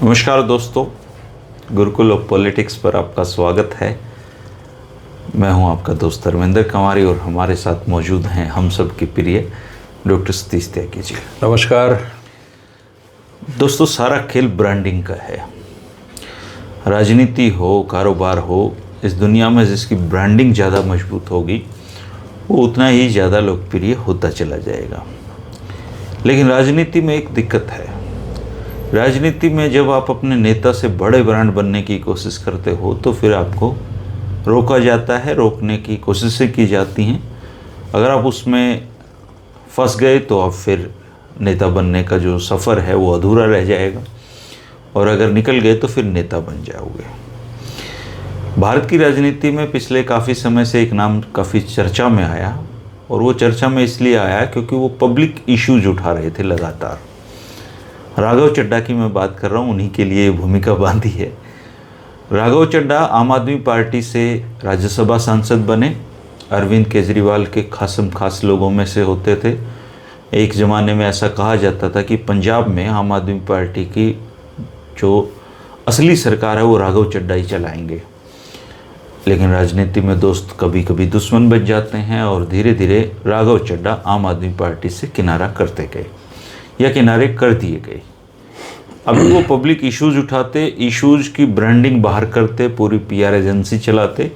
नमस्कार दोस्तों, Gurukul of politics पर आपका स्वागत है। मैं हूं आपका दोस्त धर्मेंद्र कंवारी और हमारे साथ मौजूद हैं हम सब के प्रिय डॉक्टर सतीश त्यागी जी। नमस्कार दोस्तों, सारा खेल ब्रांडिंग का है। राजनीति हो, कारोबार हो, इस दुनिया में जिसकी ब्रांडिंग ज़्यादा मजबूत होगी वो उतना ही ज़्यादा लोकप्रिय होता चला जाएगा। लेकिन राजनीति में एक दिक्कत है। राजनीति में जब आप अपने नेता से बड़े ब्रांड बनने की कोशिश करते हो तो फिर आपको रोका जाता है, रोकने की कोशिशें की जाती हैं। अगर आप उसमें फंस गए तो आप फिर नेता बनने का जो सफ़र है वो अधूरा रह जाएगा, और अगर निकल गए तो फिर नेता बन जाओगे। भारत की राजनीति में पिछले काफ़ी समय से एक नाम काफ़ी चर्चा में आया, और वो चर्चा में इसलिए आया क्योंकि वो पब्लिक इश्यूज उठा रहे थे लगातार। राघव चड्ढा की मैं बात कर रहा हूँ, उन्हीं के लिए भूमिका बांधी है। राघव चड्ढा आम आदमी पार्टी से राज्यसभा सांसद बने। अरविंद केजरीवाल के खासम खास लोगों में से होते थे। एक ज़माने में ऐसा कहा जाता था कि पंजाब में आम आदमी पार्टी की जो असली सरकार है वो राघव चड्ढा ही चलाएंगे। लेकिन राजनीति में दोस्त कभी कभी दुश्मन बन जाते हैं, और धीरे धीरे राघव चड्ढा आम आदमी पार्टी से किनारा करते गए या किनारे कर दिए गए। अभी वो पब्लिक इश्यूज उठाते, इश्यूज की ब्रांडिंग बाहर करते, पूरी पीआर एजेंसी चलाते,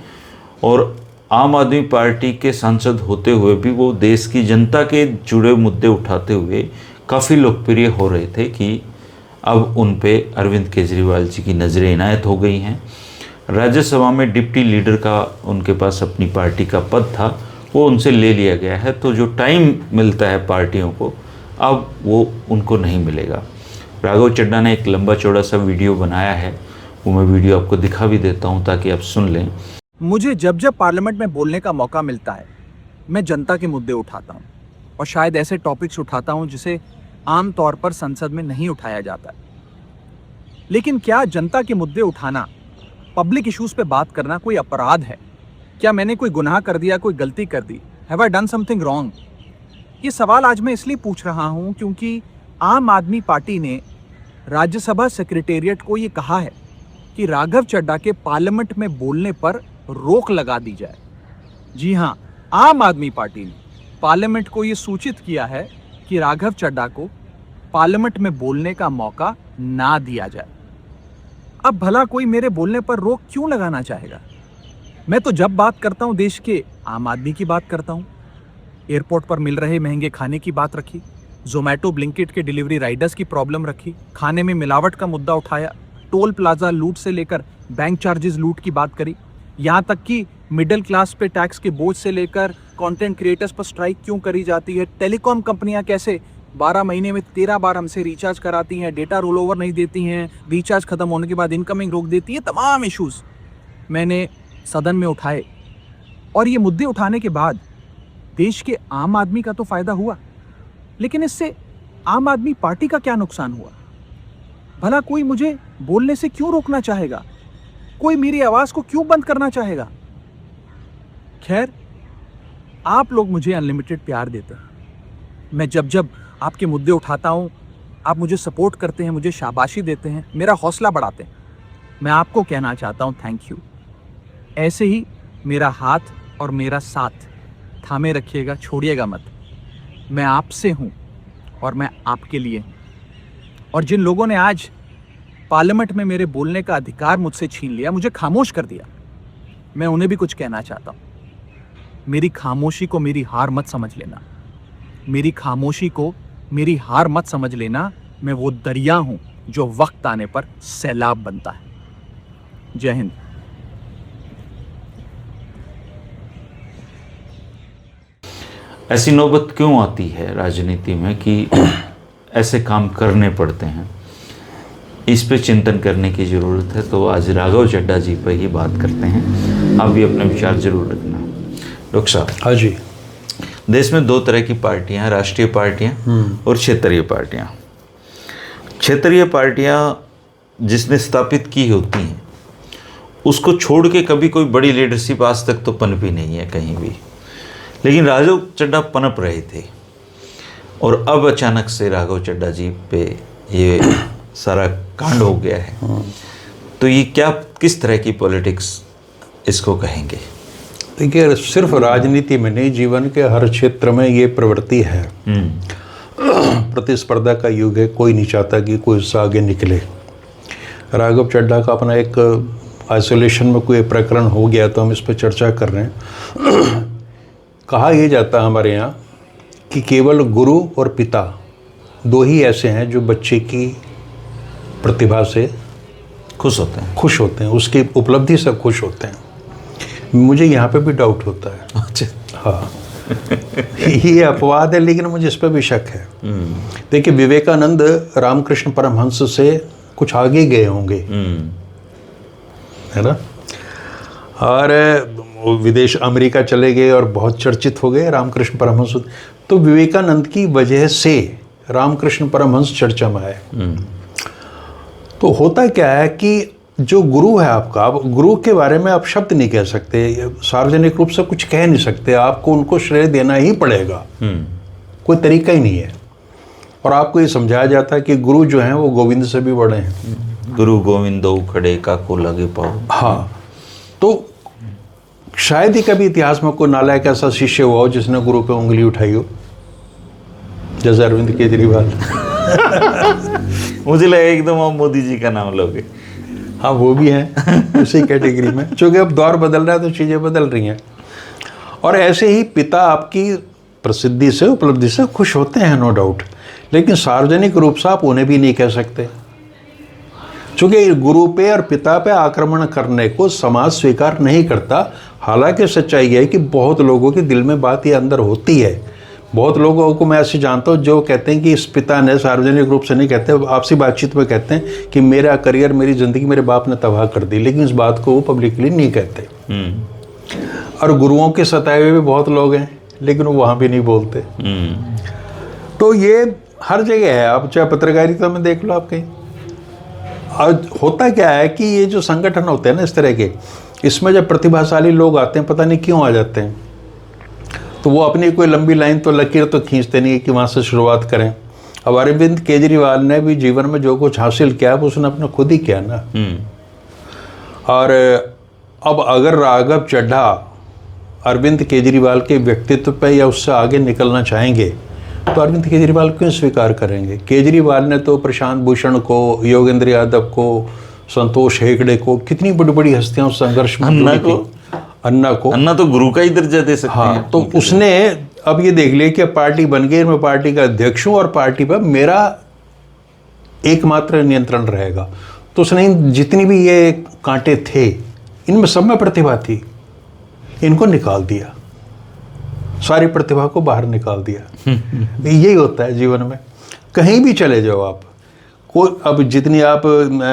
और आम आदमी पार्टी के सांसद होते हुए भी वो देश की जनता के जुड़े मुद्दे उठाते हुए काफ़ी लोकप्रिय हो रहे थे कि अब उन पे अरविंद केजरीवाल जी की नज़रें इनायत हो गई हैं। राज्यसभा में डिप्टी लीडर का उनके पास अपनी पार्टी का पद था, वो उनसे ले लिया गया है। तो जो टाइम मिलता है पार्टियों को, अब वो उनको नहीं मिलेगा। राघव चड्ढा ने एक लंबा चौड़ा सा वीडियो बनाया है, वो मैं वीडियो आपको दिखा भी देता हूँ ताकि आप सुन लें। मुझे जब जब पार्लियामेंट में बोलने का मौका मिलता है मैं जनता के मुद्दे उठाता हूँ, और शायद ऐसे टॉपिक्स उठाता हूँ जिसे आम तौर पर संसद में नहीं उठाया जाता है। लेकिन क्या जनता के मुद्दे उठाना, पब्लिक इश्यूज पे बात करना कोई अपराध है? क्या मैंने कोई गुनाह कर दिया, कोई गलती कर दी? Have I done something wrong? ये सवाल आज मैं इसलिए पूछ रहा हूं क्योंकि आम आदमी पार्टी ने राज्यसभा सेक्रेटेरिएट को ये कहा है कि राघव चड्ढा के पार्लियामेंट में बोलने पर रोक लगा दी जाए। जी हां, आम आदमी पार्टी ने पार्लियामेंट को ये सूचित किया है कि राघव चड्ढा को पार्लियामेंट में बोलने का मौका ना दिया जाए। अब भला कोई मेरे बोलने पर रोक क्यों लगाना चाहेगा? मैं तो जब बात करता हूं देश के आम आदमी की बात करता हूं। एयरपोर्ट पर मिल रहे महंगे खाने की बात रखी, जोमेटो ब्लिंकिट के डिलीवरी राइडर्स की प्रॉब्लम रखी, खाने में मिलावट का मुद्दा उठाया, टोल प्लाजा लूट से लेकर बैंक चार्जेस लूट की बात करी, यहाँ तक कि मिडिल क्लास पे टैक्स के बोझ से लेकर कंटेंट क्रिएटर्स पर स्ट्राइक क्यों करी जाती है, टेलीकॉम कंपनियां कैसे 12 महीने में 13 बार हमसे रिचार्ज कराती हैं, डेटा रोल ओवर नहीं देती हैं, रिचार्ज खत्म होने के बाद इनकमिंग रोक देती हैं। तमाम इश्यूज मैंने सदन में उठाए, और ये मुद्दे उठाने के बाद देश के आम आदमी का तो फायदा हुआ, लेकिन इससे आम आदमी पार्टी का क्या नुकसान हुआ? भला कोई मुझे बोलने से क्यों रोकना चाहेगा? कोई मेरी आवाज को क्यों बंद करना चाहेगा? खैर, आप लोग मुझे अनलिमिटेड प्यार देते हैं। मैं जब जब आपके मुद्दे उठाता हूं, आप मुझे सपोर्ट करते हैं, मुझे शाबाशी देते हैं, मेरा हौसला बढ़ाते हैं। मैं आपको कहना चाहता हूं थैंक यू। ऐसे ही मेरा हाथ और मेरा साथ थामे रखिएगा, छोड़िएगा मत। मैं आपसे हूं और मैं आपके लिए हूं। और जिन लोगों ने आज पार्लियामेंट में मेरे बोलने का अधिकार मुझसे छीन लिया, मुझे खामोश कर दिया, मैं उन्हें भी कुछ कहना चाहता हूं। मेरी खामोशी को मेरी हार मत समझ लेना। मेरी खामोशी को मेरी हार मत समझ लेना। मैं वो दरिया हूं जो वक्त आने पर सैलाब बनता है। जय हिंद। ऐसी नौबत क्यों आती है राजनीति में कि ऐसे काम करने पड़ते हैं? इस पे चिंतन करने की ज़रूरत है। तो आज राघव चड्ढा जी पर ही बात करते हैं। आप भी अपने विचार जरूर रखना। डॉक्टर साहब। हाँ जी। देश में दो तरह की पार्टियां हैं, राष्ट्रीय पार्टियां और क्षेत्रीय पार्टियां। क्षेत्रीय पार्टियां जिसने स्थापित की होती हैं उसको छोड़ के कभी कोई बड़ी लीडरशिप आज तक तो पनपी नहीं है कहीं भी। लेकिन राघव चड्ढा पनप रहे थे, और अब अचानक से राघव चड्ढा जी पे ये सारा कांड हो गया है। तो ये क्या, किस तरह की पॉलिटिक्स इसको कहेंगे? देखिए, सिर्फ राजनीति में नहीं, जीवन के हर क्षेत्र में ये प्रवृत्ति है। प्रतिस्पर्धा का युग है, कोई नहीं चाहता कि कोई उससे आगे निकले। राघव चड्ढा का अपना एक आइसोलेशन में कोई प्रकरण हो गया तो हम इस पर चर्चा कर रहे हैं। कहा यह जाता है हमारे यहाँ कि केवल गुरु और पिता दो ही ऐसे हैं जो बच्चे की प्रतिभा से खुश होते हैं, उसकी उपलब्धि से खुश होते हैं। मुझे यहाँ पे भी डाउट होता है। अच्छा। हाँ, ये अपवाद है, लेकिन मुझे इस पर भी शक है। देखिए, विवेकानंद रामकृष्ण परमहंस से कुछ आगे गए होंगे, है ना, और विदेश अमेरिका चले गए और बहुत चर्चित हो गए रामकृष्ण परमहंस। तो विवेकानंद की वजह से रामकृष्ण परमहंस चर्चा में आए। तो होता क्या है कि जो गुरु है आपका, आप गुरु के बारे में आप शब्द नहीं कह सकते, सार्वजनिक रूप से कुछ कह नहीं सकते, आपको उनको श्रेय देना ही पड़ेगा, कोई तरीका ही नहीं है। और आपको ये समझाया जाता है कि गुरु जो हैं वो गोविंद से भी बड़े हैं। गुरु गोविंदो खड़े काको लगे पाओ। हाँ, तो शायद ही कभी इतिहास में कोई नालायक ऐसा शिष्य हुआ हो जिसने गुरु पे उंगली उठाई हो, जैसे अरविंद केजरीवाल। मुझे लगा एकदम आप मोदी जी का नाम लोगे। हाँ, वो भी हैं उसी कैटेगरी में, क्योंकि अब दौर बदल रहा है तो चीज़ें बदल रही हैं। और ऐसे ही पिता आपकी प्रसिद्धि से, उपलब्धि से खुश होते हैं, नो डाउट, लेकिन सार्वजनिक रूप से आप उन्हें भी नहीं कह सकते, क्योंकि गुरु पे और पिता पे आक्रमण करने को समाज स्वीकार नहीं करता। हालांकि सच्चाई है कि बहुत लोगों के दिल में बात ये अंदर होती है। बहुत लोगों को मैं ऐसे जानता हूँ जो कहते हैं कि इस पिता ने, सार्वजनिक रूप से नहीं कहते, आपसी बातचीत में कहते हैं कि मेरा करियर, मेरी ज़िंदगी मेरे बाप ने तबाह कर दी, लेकिन इस बात को वो पब्लिकली नहीं कहते। और गुरुओं के सताए हुए भी बहुत लोग हैं, लेकिन वो वहाँ भी नहीं बोलते। तो ये हर जगह है, आप चाहे पत्रकारिता में देख लो आप कहीं। और होता क्या है कि ये जो संगठन होते हैं ना इस तरह के, इसमें जब प्रतिभाशाली लोग आते हैं, पता नहीं क्यों आ जाते हैं, तो वो अपनी कोई लंबी लाइन तो लकीर तो खींचते नहीं कि वहाँ से शुरुआत करें। अब अरविंद केजरीवाल ने भी जीवन में जो कुछ हासिल किया वो उसने अपने खुद ही किया ना। और अब अगर राघव चड्ढा अरविंद केजरीवाल के व्यक्तित्व पे या उससे आगे निकलना चाहेंगे तो अरविंद केजरीवाल क्यों स्वीकार करेंगे? केजरीवाल ने तो प्रशांत भूषण को, योगेंद्र यादव को, संतोष हेगड़े को, कितनी बड़ी बड़ी हस्तियां उस संघर्ष में, अन्ना तो गुरु का ही दर्जा दे सकते हैं। तो उसने अब ये देख लिया कि पार्टी बन गई, मैं पार्टी का अध्यक्ष हूँ और पार्टी पर मेरा एकमात्र नियंत्रण रहेगा। तो उसने जितनी भी ये कांटे थे, इनमें सब में प्रतिभा थी, इनको निकाल दिया, सारी प्रतिभा को बाहर निकाल दिया। यही होता है जीवन में, कहीं भी चले जाओ आप। कोई अब जितनी आप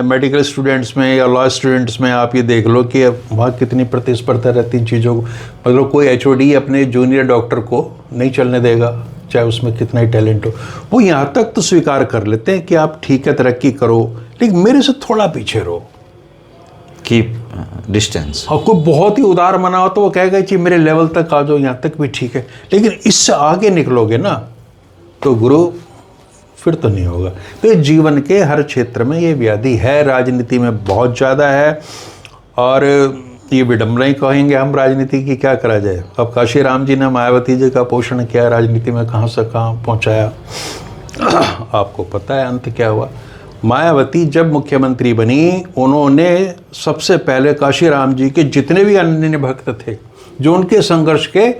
मेडिकल स्टूडेंट्स में या लॉ स्टूडेंट्स में आप ये देख लो कि वहाँ कितनी प्रतिस्पर्धा रहती इन चीज़ों को। मतलब कोई HOD अपने जूनियर डॉक्टर को नहीं चलने देगा, चाहे उसमें कितना ही टैलेंट हो। वो यहाँ तक तो स्वीकार कर लेते हैं कि आप ठीक है, तरक्की करो, लेकिन मेरे से थोड़ा पीछे रहो, कीप डिस्टेंस। और कोई बहुत ही उदार मना हो तो वो कहेगा कि मेरे लेवल तक आ जाओ, यहाँ तक भी ठीक है, लेकिन इससे आगे निकलोगे ना तो गुरु फिर तो नहीं होगा। तो जीवन के हर क्षेत्र में ये व्याधि है, राजनीति में बहुत ज़्यादा है। और ये विडम्बना ही कहेंगे हम, राजनीति की क्या करा जाए। अब काशी राम जी ने मायावती जी का पोषण किया, राजनीति में कहाँ से कहाँ पहुँचाया। आपको पता है अंत क्या हुआ। मायावती जब मुख्यमंत्री बनी, उन्होंने सबसे पहले काशी राम जी के जितने भी अन्य भक्त थे, जो उनके संघर्ष के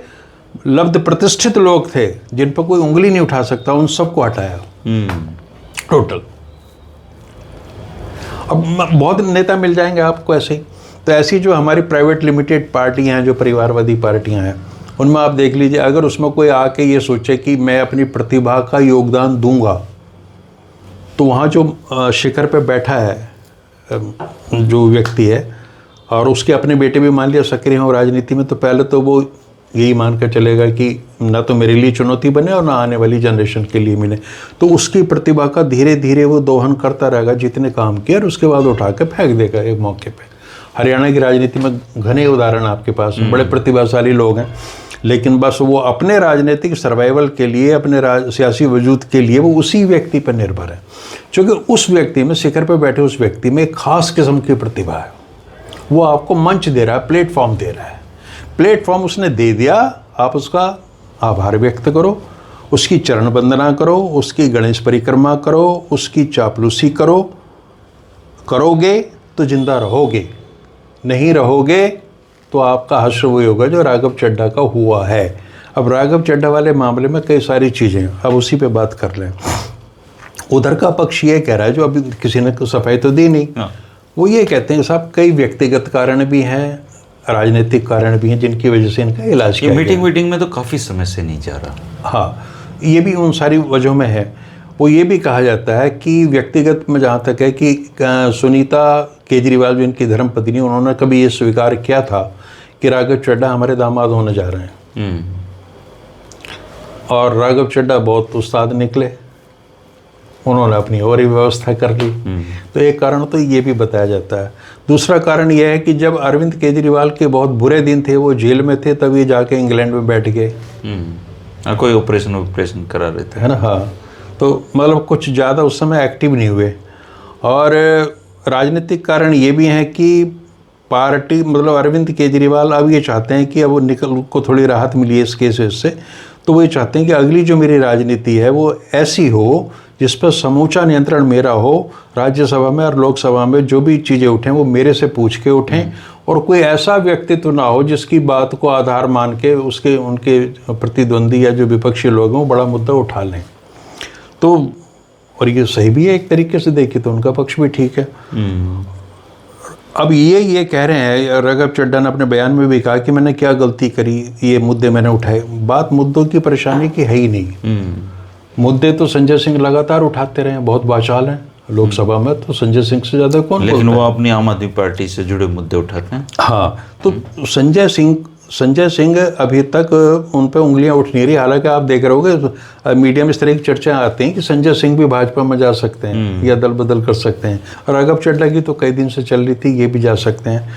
लब्ध प्रतिष्ठित लोग थे, जिन पर कोई उंगली नहीं उठा सकता, उन सबको हटाया टोटल। अब बहुत नेता मिल जाएंगे आपको ऐसे ही। तो ऐसी जो हमारी प्राइवेट लिमिटेड पार्टियां हैं, जो परिवारवादी पार्टियां हैं, उनमें आप देख लीजिए, अगर उसमें कोई आके ये सोचे कि मैं अपनी प्रतिभा का योगदान दूंगा, तो वहाँ जो शिखर पे बैठा है जो व्यक्ति है, और उसके अपने बेटे भी मान लिया सक्रिय हो राजनीति में, तो पहले तो वो यही मान कर चलेगा कि ना तो मेरे लिए चुनौती बने और ना आने वाली जनरेशन के लिए मिले। तो उसकी प्रतिभा का धीरे धीरे वो दोहन करता रहेगा जितने काम किए, और उसके बाद उठा के फेंक देगा एक मौके पे। हरियाणा की राजनीति में घने उदाहरण आपके पास हैं, बड़े प्रतिभाशाली लोग हैं, लेकिन बस वो अपने राजनीतिक सर्वाइवल के लिए, अपने सियासी वजूद के लिए वो उसी व्यक्ति पर निर्भर है, क्योंकि उस व्यक्ति में, शिखर पर बैठे उस व्यक्ति में एक खास किस्म की प्रतिभा है। वो आपको मंच दे रहा है, प्लेटफॉर्म दे रहा है। प्लेटफॉर्म उसने दे दिया, आप उसका आभार व्यक्त करो, उसकी चरण वंदना करो, उसकी गणेश परिक्रमा करो, उसकी चापलूसी करो। करोगे तो जिंदा रहोगे, नहीं रहोगे तो आपका हश्र वही होगा जो राघव चड्ढा का हुआ है। अब राघव चड्ढा वाले मामले में कई सारी चीज़ें, अब उसी पे बात कर लें। उधर का पक्ष ये कह रहा है, जो अभी किसी ने सफाई तो दी नहीं, वो ये कहते हैं साहब कई व्यक्तिगत कारण भी हैं, राजनीतिक कारण भी हैं, जिनकी वजह से इनका इलाज किया गया। मीटिंग में तो काफ़ी समय से नहीं जा रहा। हाँ, ये भी उन सारी वजहों में है। वो ये भी कहा जाता है कि व्यक्तिगत में जहाँ तक है कि सुनीता केजरीवाल जो इनकी धर्मपत्नी, उन्होंने कभी ये स्वीकार किया था कि राघव चड्ढा हमारे दामाद होने जा रहे हैं, और राघव चड्ढा बहुत उस्ताद निकले, उन्होंने अपनी और ही व्यवस्था कर ली। तो एक कारण तो ये भी बताया जाता है। दूसरा कारण यह है कि जब अरविंद केजरीवाल के बहुत बुरे दिन थे, वो जेल में थे, तब ये जाके इंग्लैंड में बैठ गए, कोई ऑपरेशन करा रहे थे, है ना। हाँ, तो मतलब कुछ ज़्यादा उस समय एक्टिव नहीं हुए। और राजनीतिक कारण ये भी हैं कि पार्टी, मतलब अरविंद केजरीवाल अब ये चाहते हैं कि अब वो निकल को थोड़ी राहत मिली है इस केस से, तो वो ये चाहते हैं कि अगली जो मेरी राजनीति है वो ऐसी हो जिस पर समूचा नियंत्रण मेरा हो। राज्यसभा में और लोकसभा में जो भी चीज़ें उठें वो मेरे से पूछ के उठें, और कोई ऐसा व्यक्तित्व ना हो जिसकी बात को आधार मान के उनके प्रतिद्वंदी या जो विपक्षी लोग हैं वो बड़ा मुद्दा उठा लें। तो और ये सही भी है एक तरीके से देखें तो, उनका पक्ष भी ठीक है। अब ये कह रहे हैं, राघव चड्ढा ने अपने बयान में भी कहा कि मैंने क्या गलती करी, ये मुद्दे मैंने उठाए। बात मुद्दों की परेशानी की है ही नहीं। मुद्दे तो संजय सिंह लगातार उठाते रहे हैं, बहुत बाचाल हैं लोकसभा में, तो संजय सिंह से ज़्यादा कौन, लेकिन वो अपनी आम आदमी पार्टी से जुड़े मुद्दे उठाते हैं। हाँ, तो संजय सिंह अभी तक उन पर उंगलियां उठ नहीं रही। हालांकि आप देख रहे होगे मीडिया में इस तरह की चर्चाएं आती हैं कि संजय सिंह भी भाजपा में जा सकते हैं या दल बदल कर सकते हैं, और राघव चड्ढा की तो कई दिन से चल रही थी, ये भी जा सकते हैं।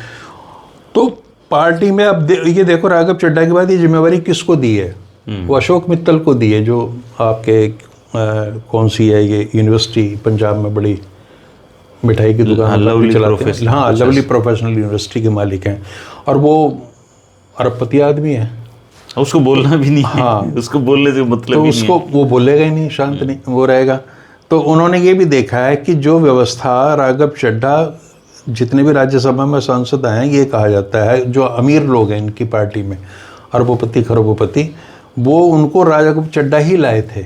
तो पार्टी में अब ये देखो, राघव चड्ढा के बाद ये जिम्मेवारी किसको दी है? वो अशोक मित्तल को दी है, जो आपके कौन सी है ये यूनिवर्सिटी पंजाब में बड़ी मिठाई की दुकान चलाते हैं। हाँ, लवली प्रोफेशनल यूनिवर्सिटी के मालिक हैं, और वो अरबपति आदमी है, उसको बोलना भी नहीं। हाँ, उसको बोलने से मतलब तो उसको वो बोलेगा ही नहीं, शांत नहीं वो रहेगा। तो उन्होंने ये भी देखा है कि जो व्यवस्था राघव चड्ढा, जितने भी राज्यसभा में सांसद आए हैं, ये कहा जाता है जो अमीर लोग हैं इनकी पार्टी में, अरबोपति खरबोपति, वो उनको राघव चड्ढा ही लाए थे।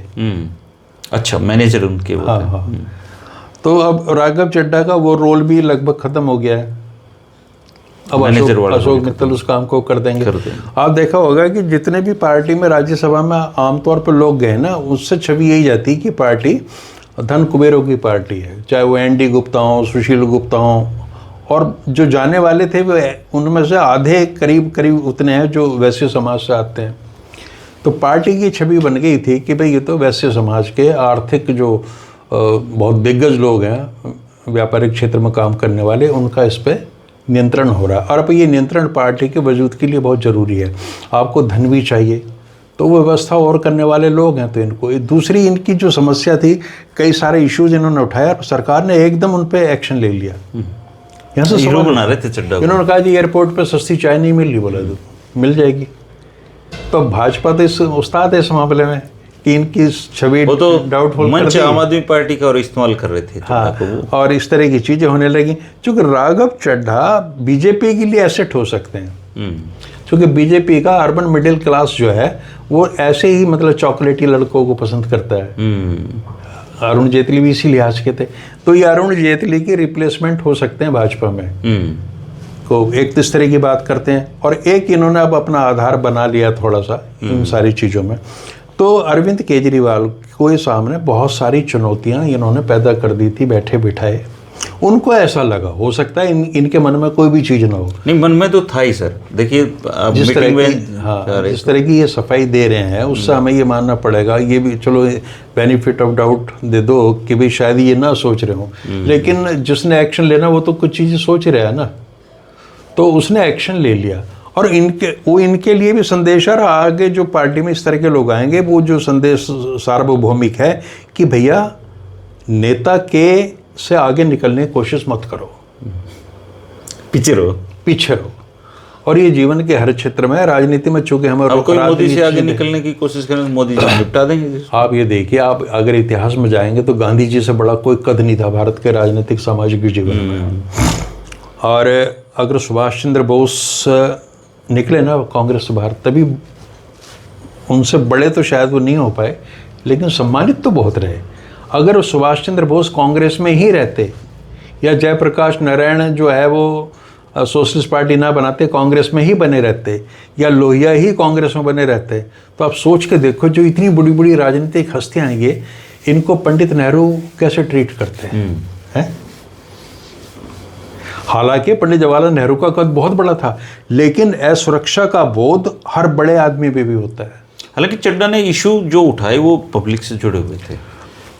अच्छा, मैनेजर उनके वो। हाँ। तो अब राघव चड्ढा का वो रोल भी लगभग खत्म हो गया है। अब अशोक मित्तल उस काम को कर देंगे। आप देखा होगा कि जितने भी पार्टी में राज्यसभा में आमतौर पर लोग गए ना, उससे छवि यही जाती कि पार्टी धन कुबेरों की पार्टी है, चाहे वो एनडी गुप्ता हो, सुशील गुप्ता हो, और जो जाने वाले थे वो उनमें से आधे करीब उतने हैं जो वैश्य समाज से आते हैं। तो पार्टी की छवि बन गई थी कि भाई ये तो वैश्य समाज के आर्थिक जो बहुत दिग्गज लोग हैं, व्यापारिक क्षेत्र में काम करने वाले, उनका इस पर नियंत्रण हो रहा है। और अब ये नियंत्रण पार्टी के वजूद के लिए बहुत ज़रूरी है। आपको धन भी चाहिए, तो वो व्यवस्था और करने वाले लोग हैं, तो इनको। दूसरी इनकी जो समस्या थी, कई सारे इश्यूज इन्होंने उठाया, सरकार ने एकदम उन पर एक्शन ले लिया। यहाँ से हीरो बना रहे थे चड्ढा को। इन्होंने कहा जी एयरपोर्ट पर सस्ती चाय नहीं मिल रही, बोला तो मिल जाएगी। तो भाजपा तो इस उस्ताद है इस मामले में कि इनकी छवि वो तो डाउटफुल मंच आम आदमी पार्टी का और इस्तेमाल कर रहे थे। हाँ, और इस तरह की चीज़ें होने लगी। चूँकि राघव चड्ढा बीजेपी के लिए एसेट हो सकते हैं, क्योंकि बीजेपी का अर्बन मिडिल क्लास जो है वो ऐसे ही मतलब चॉकलेटी लड़कों को पसंद करता है। अरुण जेटली भी इसी लिहाज के थे, तो ये अरुण जेटली के रिप्लेसमेंट हो सकते हैं भाजपा में। को एक इस तरह की बात करते हैं, और एक इन्होंने अब अपना आधार बना लिया थोड़ा सा इन सारी चीज़ों में। तो अरविंद केजरीवाल को सामने बहुत सारी चुनौतियां इन्होंने पैदा कर दी थी बैठे बिठाए। उनको ऐसा लगा, हो सकता है इनके मन में कोई भी चीज़ ना हो। नहीं, मन में तो था ही सर। देखिए जिस तरह की ये सफाई दे रहे हैं, उससे हमें ये मानना पड़ेगा, ये भी चलो बेनिफिट ऑफ डाउट दे दो कि भाई शायद ये ना सोच रहे हो, लेकिन जिसने एक्शन लेना वो तो कुछ चीज़ें सोच रहा है ना, तो उसने एक्शन ले लिया। और इनके लिए भी संदेश है, और आगे जो पार्टी में इस तरह के लोग आएंगे वो जो संदेश सार्वभौमिक है कि भैया नेता के से आगे निकलने की कोशिश मत करो, पीछे रहो। और ये जीवन के हर क्षेत्र में, राजनीति में चूंकि हमें अब कोई मोदी से आगे निकलने की कोशिश करें तो मोदी जी निपटा देंगे। आप ये देखिए, आप अगर इतिहास में जाएंगे तो गांधी जी से बड़ा कोई कद नहीं था भारत के राजनीतिक सामाजिक जीवन में। और अगर सुभाष चंद्र बोस निकले ना कांग्रेस से बाहर, तभी उनसे बड़े तो शायद वो नहीं हो पाए, लेकिन सम्मानित तो बहुत रहे। अगर सुभाष चंद्र बोस कांग्रेस में ही रहते, या जयप्रकाश नारायण जो है वो सोशलिस्ट पार्टी ना बनाते, कांग्रेस में ही बने रहते, या लोहिया ही कांग्रेस में बने रहते, तो आप सोच के देखो जो इतनी बड़ी बड़ी राजनीतिक हस्तियां हैं ये, इनको पंडित नेहरू कैसे ट्रीट करते हैं? हालांकि पंडित जवाहरलाल नेहरू का कद बहुत बड़ा था, लेकिन असुरक्षा का बोध हर बड़े आदमी पे भी होता है। हालांकि चड्डा ने इशू जो उठाए वो पब्लिक से जुड़े हुए थे,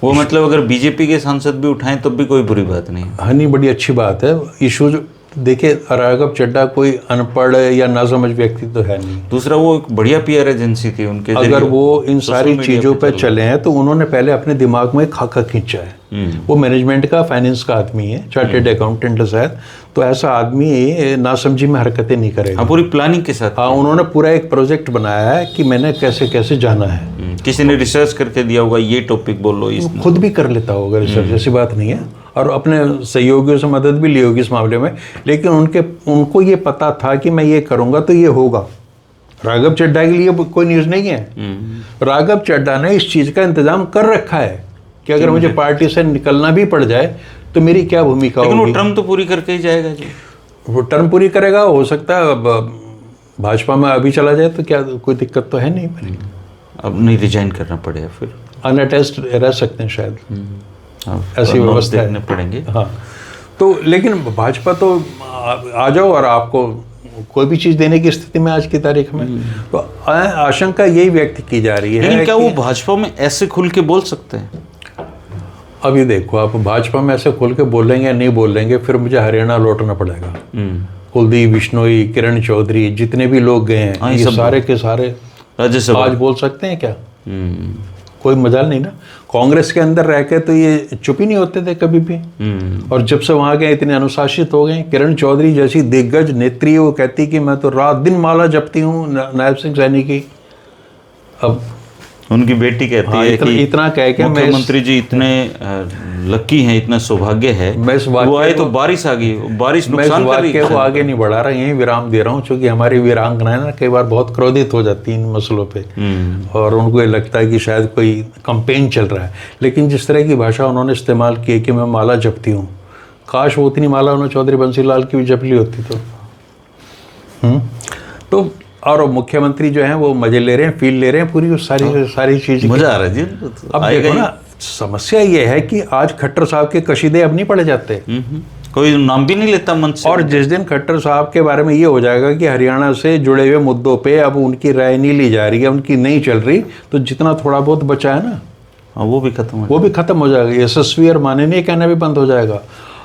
वो मतलब अगर बीजेपी के सांसद भी उठाएं तब भी कोई बुरी बात नहीं। हाँ, नहीं, बड़ी अच्छी बात है। इशू जो देखिए, राघव चड्डा कोई अनपढ़ या नासमझ व्यक्ति तो है नहीं। दूसरा वो एक बढ़िया पीआर एजेंसी थी उनके, अगर वो इन सारी चीज़ों पे चले हैं तो उन्होंने पहले अपने दिमाग में खाका खींचा है। वो मैनेजमेंट का, फाइनेंस का आदमी है, चार्टेड अकाउंटेंट है शायद, तो ऐसा आदमी नासमझी में हरकतें नहीं करेगा। पूरी प्लानिंग के साथ। हाँ, उन्होंने पूरा एक प्रोजेक्ट बनाया है कि मैंने कैसे कैसे जाना है। किसी ने रिसर्च करके दिया होगा, ये टॉपिक बोलो, खुद भी कर लेता होगा रिसर्च, ऐसी बात नहीं है, और अपने सहयोगियों से मदद भी ली होगी इस मामले में, लेकिन उनको ये पता था कि मैं ये करूँगा तो ये होगा। राघव चड्डा के लिए कोई न्यूज़ नहीं है। राघव चड्डा ने इस चीज़ का इंतजाम कर रखा है कि अगर मुझे पार्टी से निकलना भी पड़ जाए तो मेरी क्या भूमिका होगी। वो टर्म तो पूरी करके ही जाएगा जी। वो टर्म पूरी करेगा, हो सकता है भाजपा में अभी चला जाए तो क्या कोई दिक्कत तो है नहीं। अब नहीं रिजाइन करना पड़ेगा, फिर अनअटैच्ड रह सकते हैं शायद, ऐसी व्यवस्था देखने पड़ेंगे। हाँ, तो लेकिन भाजपा तो आ जाओ और आपको कोई भी चीज़ देने की स्थिति में आज की तारीख में, तो आशंका यही व्यक्त की जा रही है। लेकिन क्या वो भाजपा में ऐसे खुल के बोल सकते हैं? अब ये देखो, आप भाजपा में ऐसे खुल के बोलेंगे या नहीं बोलेंगे, फिर मुझे हरियाणा लौटना पड़ेगा। कुलदीप बिश्नोई, किरण चौधरी, जितने भी लोग गए हैं, ये सारे के सारे राज्यसभा आज बोल सकते हैं क्या? कोई मजाल नहीं ना। कांग्रेस के अंदर रह के तो ये चुप ही नहीं होते थे कभी भी, और जब से वहां गए इतने अनुशासित हो गए। किरण चौधरी जैसी दिग्गज नेत्री, वो कहती कि मैं तो रात दिन माला जपती हूँ नायब सिंह सैनी की। अब उनकी बेटी कहती है कि इतना कह के मुख्यमंत्री जी इतने लकी हैं, इतना सौभाग्य है, वो आए तो बारिश आ गई, बारिश नुकसान कर रही है। वो आगे नहीं बढ़ा रहा, यही विराम दे रहा हूँ, क्योंकि हमारी वीरांगनाएं ना कई बार बहुत क्रोधित हो जाती हैं इन मसलों पे, और उनको ये लगता है कि शायद कोई कंपेन चल रहा है। लेकिन जिस तरह की भाषा उन्होंने इस्तेमाल की कि मैं माला जपती हूँ, काश वो उतनी माला उन्होंने चौधरी बंसी लाल की भी जप ली होती तो और मुख्यमंत्री जो हैं वो मजे ले रहे हैं, फील ले रहे हैं, पूरी सारी चीज़ मजा आ रहा है जी। अब देखो ना, समस्या ये है कि आज खट्टर साहब के कशीदे अब नहीं पढ़े जाते, कोई नाम भी नहीं लेता मन से। और जिस दिन खट्टर साहब के बारे में ये हो जाएगा कि हरियाणा से जुड़े हुए मुद्दों पे अब उनकी राय नहीं ली जा रही है, उनकी नहीं चल रही, तो जितना थोड़ा बहुत बचा है ना, वो भी खत्म हो जाएगा। यशस्वी और माननीय कहना भी बंद हो जाएगा।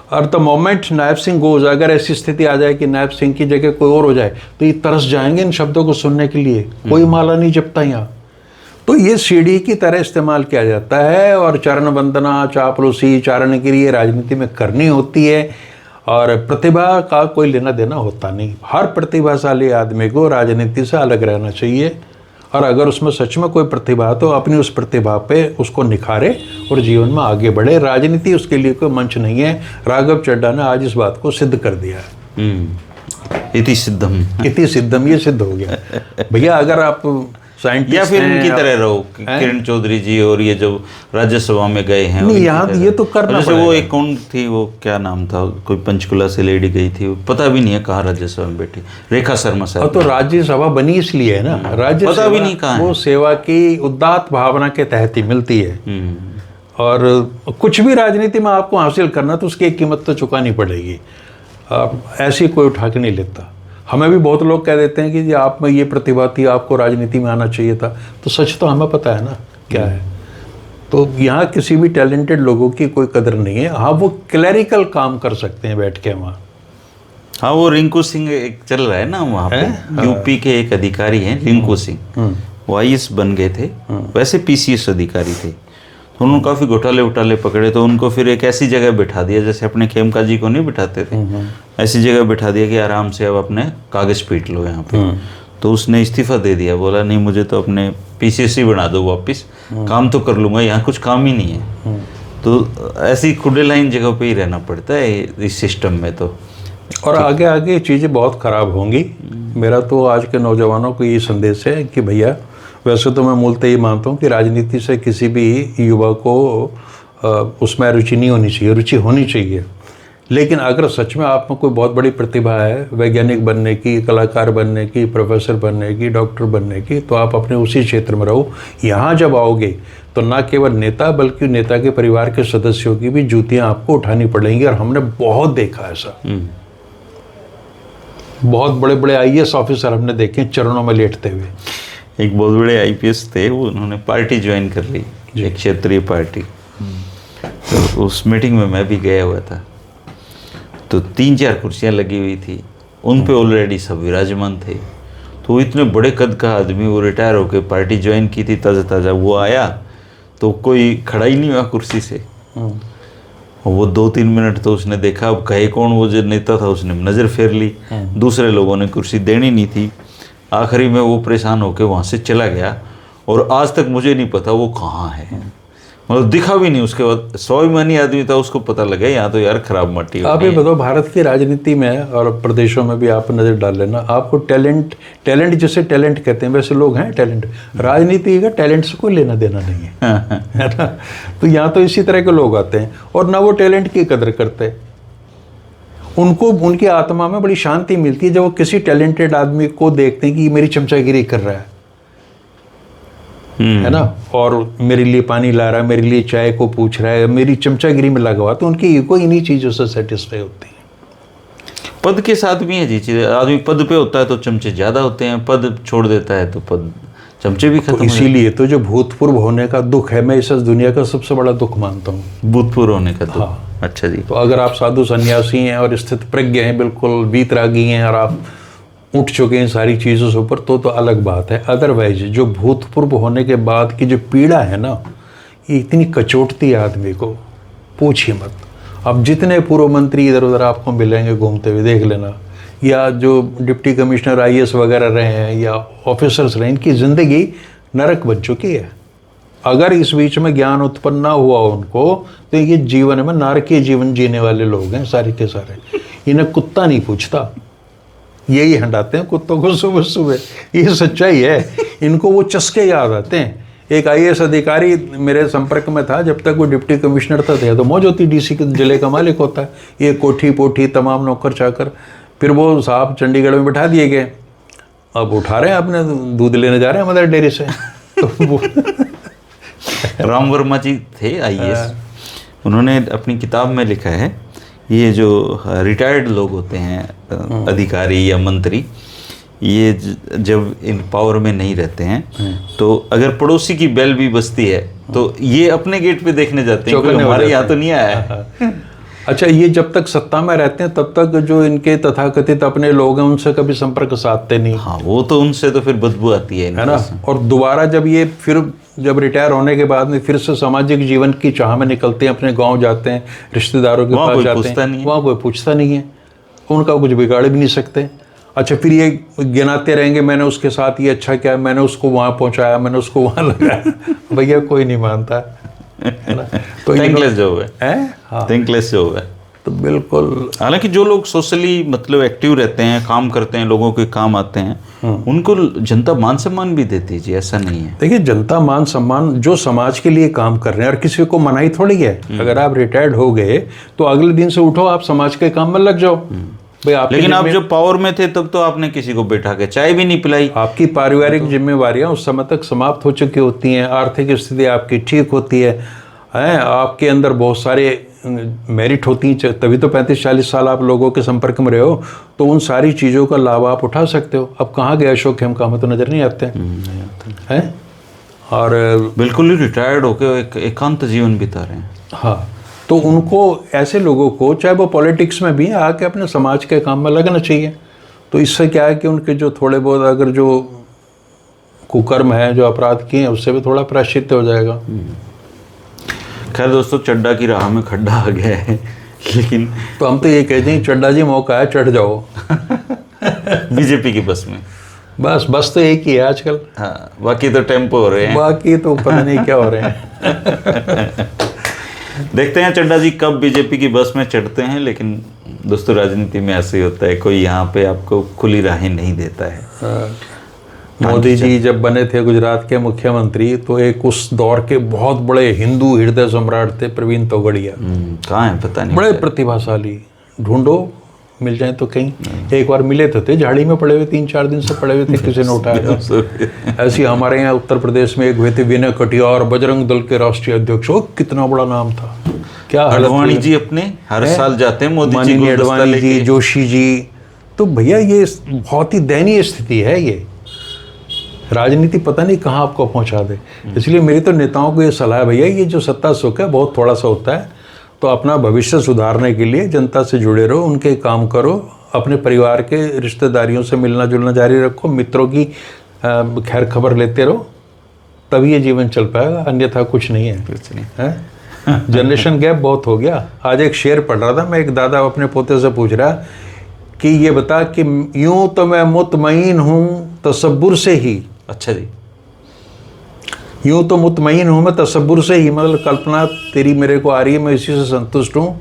और the moment Nayab Singh goes, अगर ऐसी स्थिति आ जाए कि नायब सिंह की जगह कोई और हो जाए, तो ये तरस जाएंगे इन शब्दों को सुनने के लिए। कोई माला नहीं जपता यहाँ, तो ये सीढ़ी की तरह इस्तेमाल किया जाता है, और चरण वंदना, चापलूसी, चारणगिरी ये राजनीति में करनी होती है, और प्रतिभा का कोई लेना देना होता नहीं। हर प्रतिभाशाली आदमी को राजनीति से अलग रहना चाहिए, और अगर उसमें सच में कोई प्रतिभा तो अपनी उस प्रतिभा पे उसको निखारे और जीवन में आगे बढ़े। राजनीति उसके लिए कोई मंच नहीं है। राघव चड्डा ने आज इस बात को सिद्ध कर दिया है। इति सिद्धम ये सिद्ध हो गया भैया। अगर आप साइंटिस्ट या फिर उनकी तरह रहो, किरण चौधरी जी, और ये जो राज्यसभा में गए हैं, नहीं यहाँ ये तो करना जैसे वो एक कौन थी, वो क्या नाम था, कोई पंचकुला से लेडी गई थी, पता भी नहीं है कहाँ राज्यसभा में बैठी, रेखा शर्मा साहब। तो राज्यसभा बनी इसलिए है ना, राज्यसभा पता भी नहीं कहाँ, वो सेवा की उदात्त भावना के तहत ही मिलती है। और कुछ भी राजनीति में आपको हासिल करना तो उसकी एक कीमत तो चुकानी पड़ेगी, ऐसी कोई उठा के नहीं लेता। हमें भी बहुत लोग कह देते हैं कि आप में ये प्रतिभा थी, आपको राजनीति में आना चाहिए था, तो सच तो हमें पता है ना क्या है। तो यहाँ किसी भी टैलेंटेड लोगों की कोई कदर नहीं है। हाँ, वो क्लैरिकल काम कर सकते हैं बैठ के वहाँ, हाँ, वो रिंकू सिंह एक चल रहा है ना वहाँ पे, यूपी के एक अधिकारी हैं रिंकू सिंह, वो IAS बन गए थे, वैसे PCS अधिकारी थे। तो उन्होंने काफ़ी घोटाले पकड़े, तो उनको फिर एक ऐसी जगह बिठा दिया जैसे अपने खेमका जी को नहीं बिठाते थे, ऐसी जगह बिठा दिया कि आराम से अब अपने कागज़ पीट लो यहाँ पे। तो उसने इस्तीफ़ा दे दिया, बोला नहीं मुझे तो अपने PCS ही बना दो वापस, काम तो कर लूँगा, यहाँ कुछ काम ही नहीं है। तो ऐसी खुले लाइन जगह पे ही रहना पड़ता है इस सिस्टम में। तो और आगे आगे चीज़ें बहुत ख़राब होंगी। मेरा तो आज के नौजवानों को ये संदेश है कि भैया, वैसे तो मैं मूलतः ये मानता हूँ कि राजनीति से किसी भी युवा को उसमें रुचि नहीं होनी चाहिए, रुचि होनी चाहिए। लेकिन अगर सच में आप में कोई बहुत बड़ी प्रतिभा है वैज्ञानिक बनने की, कलाकार बनने की, प्रोफेसर बनने की, डॉक्टर बनने की, तो आप अपने उसी क्षेत्र में रहो। यहाँ जब आओगे तो ना केवल नेता बल्कि नेता के परिवार के सदस्यों की भी जूतियाँ आपको उठानी पड़ेंगी। और हमने बहुत देखा ऐसा, बहुत बड़े बड़े IAS ऑफिसर हमने देखे चरणों में लेटते हुए। एक बहुत बड़े IPS थे, वो उन्होंने पार्टी ज्वाइन कर ली, एक क्षेत्रीय पार्टी। तो उस मीटिंग में मैं भी गया हुआ था। तो 3-4 कुर्सियाँ लगी हुई थी, उन पे ऑलरेडी सब विराजमान थे। तो वो इतने बड़े कद का आदमी, वो रिटायर होकर पार्टी ज्वाइन की थी ताज़ा ताज़ा, वो आया तो कोई खड़ा ही नहीं हुआ कुर्सी से। वो 2-3 मिनट तो उसने देखा, अब कहे कौन, वो जो नेता था उसने नज़र फेर ली, दूसरे लोगों ने कुर्सी देनी नहीं थी। आखिरी में वो परेशान होकर वहाँ से चला गया, और आज तक मुझे नहीं पता वो कहाँ है, मतलब दिखा भी नहीं। उसके बाद स्वाभिमानी आदमी था, उसको पता लगा यहाँ तो यार खराब मट्टी हो आप ये बताओ, भारत की राजनीति में और प्रदेशों में भी आप नज़र डाल लेना, आपको टैलेंट जिसे टैलेंट कहते हैं, वैसे लोग हैं टैलेंट, राजनीति का टैलेंट से कोई लेना देना नहीं है, है ना। तो यहाँ तो इसी तरह के लोग आते हैं और ना वो टैलेंट की कदर करते। उनको उनकी आत्मा में बड़ी शांति मिलती है जब वो किसी टैलेंटेड आदमी को देखते हैं कि मेरी चमचागिरी कर रहा है ना, और मेरे लिए पानी ला रहा है, मेरे लिए चाय को पूछ रहा है, मेरी चमचागिरी में लगा हुआ, तो उनकी ईगो इन्हीं चीज़ों से सेटिस्फाई होती है। पद के साथ भी है जी चीज़, आदमी पद पे होता है तो चमचे ज़्यादा होते हैं, पद छोड़ देता है तो पद चमचे भी खत्म। तो इसीलिए तो जो भूतपूर्व होने का दुख है, मैं इस दुनिया का सबसे बड़ा दुख मानता हूँ, भूतपूर्व होने का दुख। हाँ। अच्छा जी। तो अगर आप साधु सन्यासी हैं और स्थित प्रज्ञ हैं, बिल्कुल वीतरागी हैं और आप उठ चुके हैं सारी चीज़ों से ऊपर, तो अलग बात है। अदरवाइज जो भूतपूर्व होने के बाद की जो पीड़ा है ना, ये इतनी कचोटती है आदमी को, पूछिए मत। अब जितने पूर्व मंत्री इधर उधर आपको मिलेंगे घूमते हुए, देख लेना, या जो डिप्टी कमिश्नर IAS वगैरह रहे हैं या ऑफिसर्स रहे, इनकी ज़िंदगी नरक बन चुकी है। अगर इस बीच में ज्ञान उत्पन्न ना हुआ उनको, तो ये जीवन में नारकीय जीवन जीने वाले लोग हैं सारे के सारे। इन्हें कुत्ता नहीं पूछता, यही हटाते हैं कुत्तों को सुबह सुबह, ये सच्चाई है। इनको वो चस्के याद आते हैं। एक IAS अधिकारी मेरे संपर्क में था, जब तक वो डिप्टी कमिश्नर था तो मौज होती, DC के जिले का मालिक होता है, ये कोठी पोठी तमाम नौकर चाकर। फिर वो साहब चंडीगढ़ में बैठा दिए गए, अब उठा रहे हैं अपने दूध लेने जा रहे हैं मदर डेयरी से। तो वो राम वर्मा जी थे IAS, उन्होंने अपनी किताब में लिखा है, ये जो रिटायर्ड लोग होते हैं अधिकारी या मंत्री, ये जब इन पावर में नहीं रहते हैं तो अगर पड़ोसी की बेल भी बजती है तो ये अपने गेट पे देखने जाते हैं, कोई हमारे यहाँ तो नहीं आया है। अच्छा, ये जब तक सत्ता में रहते हैं तब तक जो इनके तथाकथित अपने लोग हैं उनसे कभी संपर्क साधते नहीं। हाँ, वो तो उनसे तो फिर बदबू आती है ना। और दोबारा जब रिटायर होने के बाद में फिर से सामाजिक जीवन की चाह में निकलते हैं, अपने गांव जाते हैं, रिश्तेदारों के पास जाते हैं, वहाँ कोई पूछता नहीं है, उनका कुछ बिगाड़ भी नहीं सकते। अच्छा, फिर ये गिनाते रहेंगे, मैंने उसके साथ ये अच्छा किया, मैंने उसको वहाँ पहुँचाया, मैंने उसको वहाँ लगाया। भैया कोई नहीं मानता है ना। तो थैंकलेस जो है, हाँ, थैंकलेस जो है, तो बिल्कुल। हालांकि जो लोग सोशली मतलब एक्टिव रहते हैं, काम करते हैं, लोगों के काम आते हैं, उनको जनता मान सम्मान भी देती है जी, ऐसा नहीं है। देखिए, जनता मान सम्मान जो समाज के लिए काम कर रहे हैं, और किसी को मनाही थोड़ी है। अगर आप रिटायर्ड हो गए तो अगले दिन से उठो, आप समाज के काम में लग जाओ भाई। लेकिन आप जब पावर में थे तब तो आपने किसी को बैठा के चाय भी नहीं पिलाई। आपकी पारिवारिक जिम्मेवारियां उस समय तक समाप्त हो चुकी होती हैं, आर्थिक स्थिति आपकी ठीक होती है, आपके अंदर बहुत सारे मेरिट होती हैं, तभी तो 35-40 साल आप लोगों के संपर्क में रहे हो, तो उन सारी चीज़ों का लाभ आप उठा सकते हो। अब कहाँ गए अशोक खेमका में, तो नज़र नहीं आते हैं। और बिल्कुल ही रिटायर्ड होकर एक एकांत जीवन बिता रहे हैं। हाँ, तो उनको, ऐसे लोगों को, चाहे वो पॉलिटिक्स में भी आके अपने समाज के काम में लगना चाहिए। तो इससे क्या है कि उनके जो थोड़े बहुत अगर जो कुकर्म है, जो अपराध किए हैं, उससे भी थोड़ा प्रायश्चित हो जाएगा। खैर दोस्तों, चड्डा की राह में खड्डा आ गया है, लेकिन तो हम तो ये कहते हैं चड्डा जी मौका है, चढ़ जाओ बीजेपी की बस में। बस तो एक ही है आजकल। हाँ, बाकी तो टेम्पो हो रहे हैं। बाकी तो पता नहीं क्या हो रहे हैं। देखते हैं चड्डा जी कब बीजेपी की बस में चढ़ते हैं। लेकिन दोस्तों, राजनीति में ऐसे ही होता है, कोई यहाँ पे आपको खुली राहें नहीं देता है। मोदी जी जब बने थे गुजरात के मुख्यमंत्री, तो एक उस दौर के बहुत बड़े हिंदू हृदय सम्राट थे प्रवीण तोगड़िया। कहाँ है पता नहीं। बड़े प्रतिभाशाली, ढूंढो मिल जाए तो कहीं। एक बार मिले थे झाड़ी में पड़े हुए, 3-4 दिन से पड़े हुए थे, किसी ने उठाया। ऐसे हमारे यहाँ उत्तर प्रदेश में एक हुए थे विनय कटियार, बजरंग दल के राष्ट्रीय अध्यक्ष। वो कितना बड़ा नाम था, क्या अडवाणी जी अपने हर साल जाते हैं मोदी जी को, अडवाणी जी, जोशी जी। तो भैया ये बहुत ही दयनीय स्थिति है। ये राजनीति पता नहीं कहाँ आपको पहुँचा दे। इसलिए मेरी तो नेताओं को ये सलाह है, भैया ये जो सत्ता सुख है बहुत थोड़ा सा होता है, तो अपना भविष्य सुधारने के लिए जनता से जुड़े रहो, उनके काम करो, अपने परिवार के रिश्तेदारियों से मिलना जुलना जारी रखो, मित्रों की खैर खबर लेते रहो, तभी ये जीवन चल पाएगा, अन्यथा कुछ नहीं है। कुछ नहीं है। जनरेशन गैप बहुत हो गया। आज एक शेर पढ़ रहा था मैं, एक दादा अपने पोते से पूछ रहा कि ये बता कि यूं तो मैं मुतमईन हूँ तसब्बुर से ही। अच्छा जी। यूं तो मुतमईन हूँ मैं तसब्बुर से ही, मतलब कल्पना तेरी मेरे को आ रही है, मैं इसी से संतुष्ट हूँ,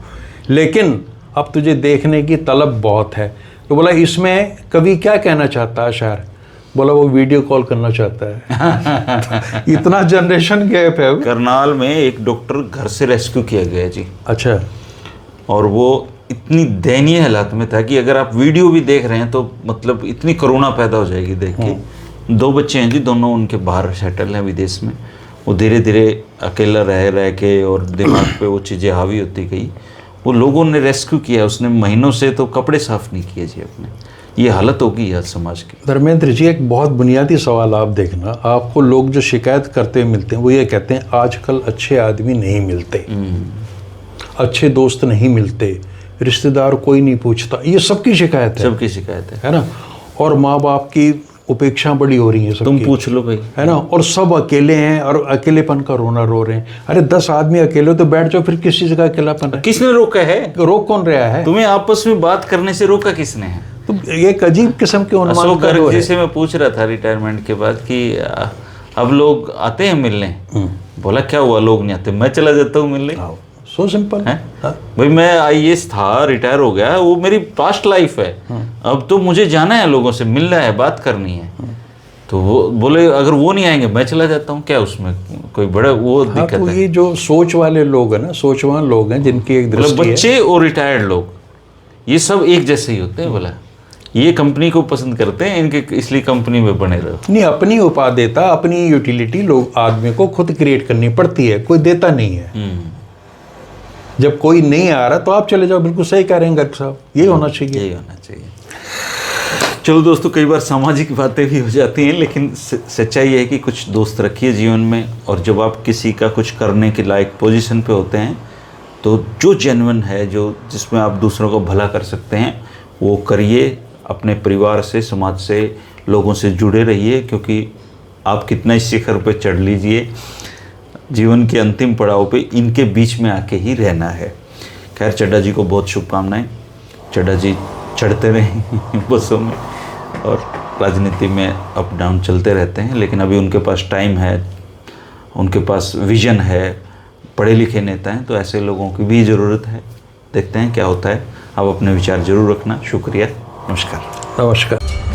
लेकिन अब तुझे देखने की तलब बहुत है। तो बोला इसमें कवि क्या कहना चाहता है शायर? बोला वो वीडियो कॉल करना चाहता है। इतना जनरेशन गैप है। करनाल में एक डॉक्टर घर से रेस्क्यू किया गया जी। अच्छा। और वो इतनी दयनीय हालात में था कि अगर आप वीडियो भी देख रहे हैं तो मतलब इतनी करुणा पैदा हो जाएगी देख के। 2 बच्चे हैं जी, दोनों उनके बाहर सेटल हैं विदेश में। वो धीरे धीरे अकेला रह के और दिमाग पे वो चीज़ें हावी होती गई। वो लोगों ने रेस्क्यू किया, उसने महीनों से तो कपड़े साफ नहीं किए जी अपने। ये हालत होगी आज समाज की। धर्मेंद्र जी, एक बहुत बुनियादी सवाल आप देखना, आपको लोग जो शिकायत करते हुए मिलते हैं वो ये कहते हैं आजकल अच्छे आदमी नहीं मिलते, अच्छे दोस्त नहीं मिलते, रिश्तेदार कोई नहीं पूछता। ये सबकी शिकायत है। सबकी शिकायत है ना। और माँ बाप की उपेक्षा बड़ी हो रही है सबकी। तुम पूछ लो भाई, है ना। और सब अकेले हैं और अकेलेपन का रोना रो रहे हैं। अरे 10 आदमी अकेले हो तो बैठ जाओ, फिर किस चीज़ का अकेलापन है? किसने रोका है? रोक कौन रहा है? तुम्हें आपस में बात करने से रोका किसने है? तो एक अजीब किस्म के उन्माद अशोक का गर्ग दौर जी है। से मैं पूछ रहा था रिटायरमेंट के बाद कि अब लोग आते हैं मिलने। बोला क्या हुआ लोग नहीं आते? मैं चला जाता हूँ मिलने। सो सिंपल है भाई, मैं IAS था, रिटायर हो गया, वो मेरी पास्ट लाइफ है। अब तो मुझे जाना है, लोगों से मिलना है, बात करनी है। तो वो बोले अगर वो नहीं आएंगे मैं चला जाता हूँ। क्या उसमें कोई बड़ा वो दिक्कत तो है? ये जो सोच वाले लोग हैं ना, सोचवान लोग हैं जिनकी एक मतलब दृष्टि है। बच्चे और रिटायर्ड लोग ये सब एक जैसे ही होते हैं। बोला ये कंपनी को पसंद करते हैं, इनके इसलिए कंपनी में बने रहो। नहीं, अपनी उपादेयता, अपनी यूटिलिटी लोग आदमी को खुद क्रिएट करनी पड़ती है, कोई देता नहीं है। जब कोई नहीं आ रहा तो आप चले जाओ। बिल्कुल सही कह रहे हैं गर्ग साहब, यही होना चाहिए। यही होना चाहिए। चलो दोस्तों, कई बार सामाजिक बातें भी हो जाती हैं, लेकिन सच्चाई है कि कुछ दोस्त रखिए जीवन में। और जब आप किसी का कुछ करने के लायक पोजीशन पे होते हैं तो जो जेन्युइन है, जो जिसमें आप दूसरों को भला कर सकते हैं वो करिए। अपने परिवार से, समाज से, लोगों से जुड़े रहिए, क्योंकि आप कितना ही शिखर पे चढ़ लीजिए, जीवन के अंतिम पड़ाव पे इनके बीच में आके ही रहना है। खैर, चड्डा जी को बहुत शुभकामनाएं। चड्डा जी चढ़ते रहें बसों में, और राजनीति में अप डाउन चलते रहते हैं, लेकिन अभी उनके पास टाइम है, उनके पास विजन है, पढ़े लिखे नेता हैं, तो ऐसे लोगों की भी ज़रूरत है। देखते हैं क्या होता है। आप अपने विचार जरूर रखना। शुक्रिया, नमस्कार। नमस्कार।